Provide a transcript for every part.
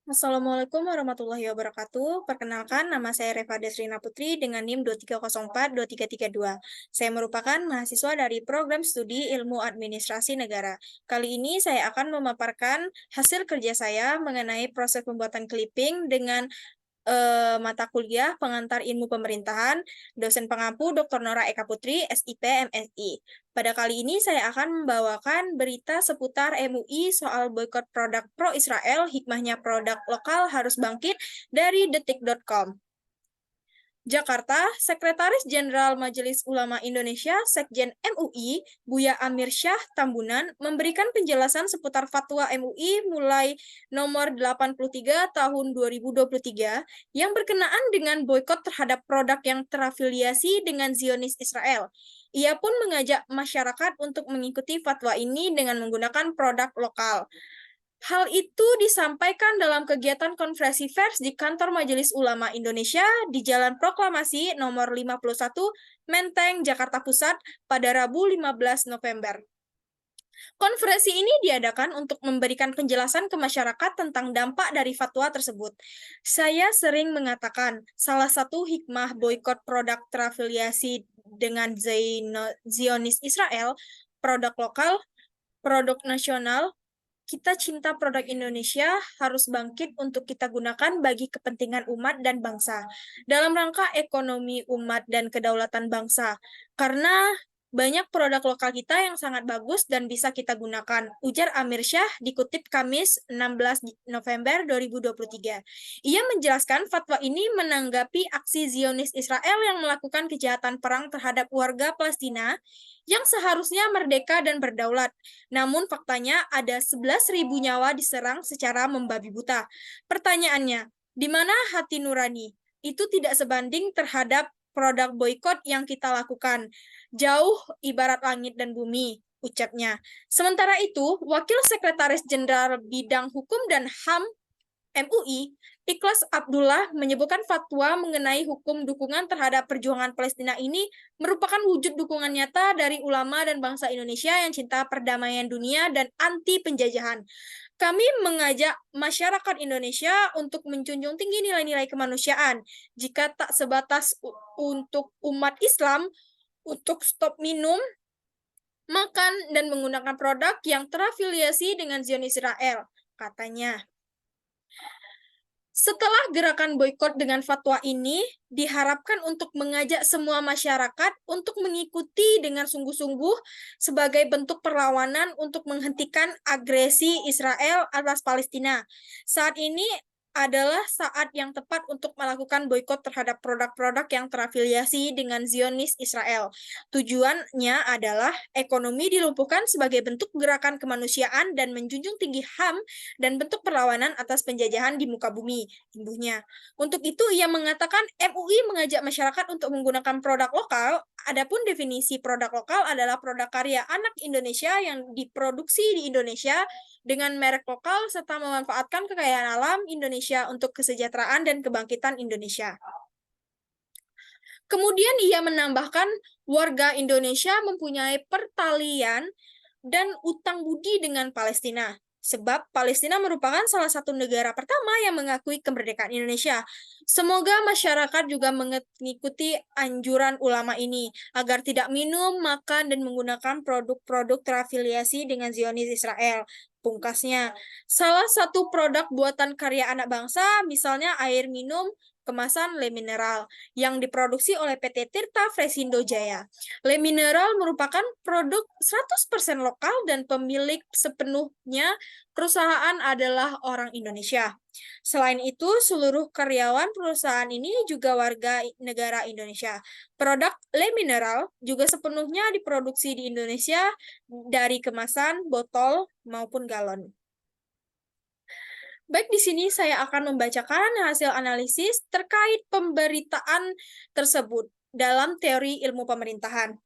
Assalamualaikum warahmatullahi wabarakatuh. Perkenalkan, nama saya Reva Desrina Putri dengan NIM 2304-2332. Saya merupakan mahasiswa dari program studi Ilmu Administrasi Negara. Kali ini saya akan memaparkan hasil kerja saya mengenai proses pembuatan clipping dengan mata kuliah Pengantar Ilmu Pemerintahan, dosen pengampu Dr. Nora Eka Putri, SIP, MSI. Pada kali ini saya akan membawakan berita seputar MUI soal boykot produk pro-Israel, hikmahnya produk lokal harus bangkit dari detik.com. Jakarta, Sekretaris Jenderal Majelis Ulama Indonesia Sekjen MUI, Buya Amir Syah Tambunan, memberikan penjelasan seputar fatwa MUI mulai nomor 83 tahun 2023 yang berkenaan dengan boykot terhadap produk yang terafiliasi dengan Zionis Israel. Ia pun mengajak masyarakat untuk mengikuti fatwa ini dengan menggunakan produk lokal. Hal itu disampaikan dalam kegiatan konferensi pers di Kantor Majelis Ulama Indonesia di Jalan Proklamasi nomor 51, Menteng, Jakarta Pusat pada Rabu 15 November. Konferensi ini diadakan untuk memberikan penjelasan ke masyarakat tentang dampak dari fatwa tersebut. Saya sering mengatakan, salah satu hikmah boykot produk terafiliasi dengan Zionis Israel, produk lokal, produk nasional, kita cinta produk Indonesia harus bangkit untuk kita gunakan bagi kepentingan umat dan bangsa, dalam rangka ekonomi umat dan kedaulatan bangsa. Karena banyak produk lokal kita yang sangat bagus dan bisa kita gunakan, ujar Amir Syah dikutip Kamis 16 November 2023. Ia menjelaskan fatwa ini menanggapi aksi Zionis Israel yang melakukan kejahatan perang terhadap warga Palestina yang seharusnya merdeka dan berdaulat. Namun faktanya ada 11.000 nyawa diserang secara membabi buta. Pertanyaannya, di mana hati nurani? Itu tidak sebanding terhadap produk boykot yang kita lakukan. Jauh ibarat langit dan bumi, ucapnya. Sementara itu, Wakil Sekretaris Jenderal Bidang Hukum dan HAM MUI, Ikhlas Abdullah menyebutkan fatwa mengenai hukum dukungan terhadap perjuangan Palestina ini merupakan wujud dukungan nyata dari ulama dan bangsa Indonesia yang cinta perdamaian dunia dan anti penjajahan. Kami mengajak masyarakat Indonesia untuk menjunjung tinggi nilai-nilai kemanusiaan. Jika tak sebatas untuk umat Islam, untuk stop minum, makan, dan menggunakan produk yang terafiliasi dengan Zionis Israel, katanya. Setelah gerakan boykot dengan fatwa ini, diharapkan untuk mengajak semua masyarakat untuk mengikuti dengan sungguh-sungguh sebagai bentuk perlawanan untuk menghentikan agresi Israel atas Palestina. Saat ini adalah saat yang tepat untuk melakukan boykot terhadap produk-produk yang terafiliasi dengan Zionis Israel. Tujuannya adalah ekonomi dilumpuhkan sebagai bentuk gerakan kemanusiaan dan menjunjung tinggi HAM dan bentuk perlawanan atas penjajahan di muka bumi, imbuhnya. Untuk itu, ia mengatakan MUI mengajak masyarakat untuk menggunakan produk lokal. Adapun definisi produk lokal adalah produk karya anak Indonesia yang diproduksi di Indonesia dengan merek lokal serta memanfaatkan kekayaan alam Indonesia untuk kesejahteraan dan kebangkitan Indonesia. Kemudian ia menambahkan warga Indonesia mempunyai pertalian dan utang budi dengan Palestina. Sebab Palestina merupakan salah satu negara pertama yang mengakui kemerdekaan Indonesia. Semoga masyarakat juga mengikuti anjuran ulama ini agar tidak minum, makan, dan menggunakan produk-produk terafiliasi dengan Zionis Israel. Pungkasnya, salah satu produk buatan karya anak bangsa, misalnya air minum kemasan Le Mineral yang diproduksi oleh PT Tirta Fresindo Jaya. Le Mineral merupakan produk 100% lokal dan pemilik sepenuhnya perusahaan adalah orang Indonesia. Selain itu, seluruh karyawan perusahaan ini juga warga negara Indonesia. Produk Le Mineral juga sepenuhnya diproduksi di Indonesia dari kemasan, botol, maupun galon. Baik, di sini saya akan membacakan hasil analisis terkait pemberitaan tersebut dalam teori ilmu pemerintahan.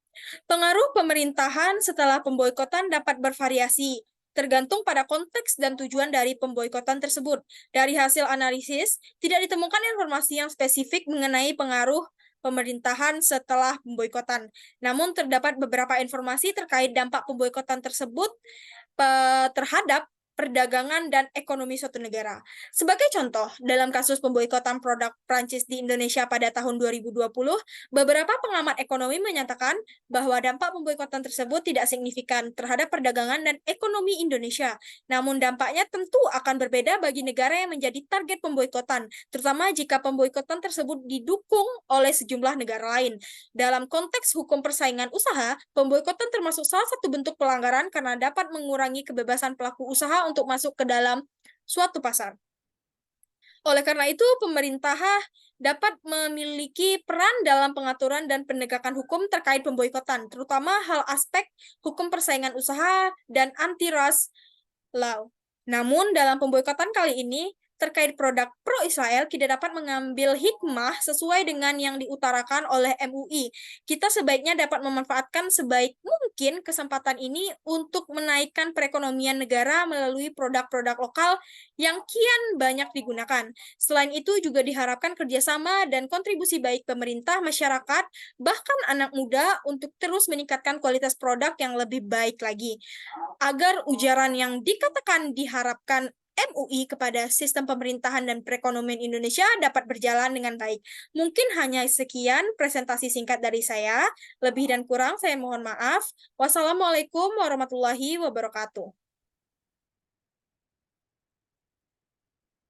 Pengaruh pemerintahan setelah pemboikotan dapat bervariasi, tergantung pada konteks dan tujuan dari pemboikotan tersebut. Dari hasil analisis, tidak ditemukan informasi yang spesifik mengenai pengaruh pemerintahan setelah pemboikotan. Namun terdapat beberapa informasi terkait dampak pemboikotan tersebut terhadap perdagangan, dan ekonomi suatu negara. Sebagai contoh, dalam kasus pemboikotan produk Prancis di Indonesia pada tahun 2020, beberapa pengamat ekonomi menyatakan bahwa dampak pemboikotan tersebut tidak signifikan terhadap perdagangan dan ekonomi Indonesia. Namun dampaknya tentu akan berbeda bagi negara yang menjadi target pemboikotan, terutama jika pemboikotan tersebut didukung oleh sejumlah negara lain. Dalam konteks hukum persaingan usaha, pemboikotan termasuk salah satu bentuk pelanggaran karena dapat mengurangi kebebasan pelaku usaha untuk masuk ke dalam suatu pasar. Oleh karena itu, pemerintah dapat memiliki peran dalam pengaturan dan penegakan hukum terkait pemboikotan, terutama hal aspek hukum persaingan usaha dan antitrust law. Namun, dalam pemboikotan kali ini, terkait produk pro-Israel tidak dapat mengambil hikmah sesuai dengan yang diutarakan oleh MUI. Kita sebaiknya dapat memanfaatkan sebaik mungkin kesempatan ini untuk menaikkan perekonomian negara melalui produk-produk lokal yang kian banyak digunakan. Selain itu juga diharapkan kerjasama dan kontribusi baik pemerintah, masyarakat, bahkan anak muda untuk terus meningkatkan kualitas produk yang lebih baik lagi agar ujaran yang dikatakan diharapkan MUI kepada sistem pemerintahan dan perekonomian Indonesia dapat berjalan dengan baik. Mungkin hanya sekian presentasi singkat dari saya. Lebih dan kurang saya mohon maaf. Wassalamualaikum warahmatullahi wabarakatuh.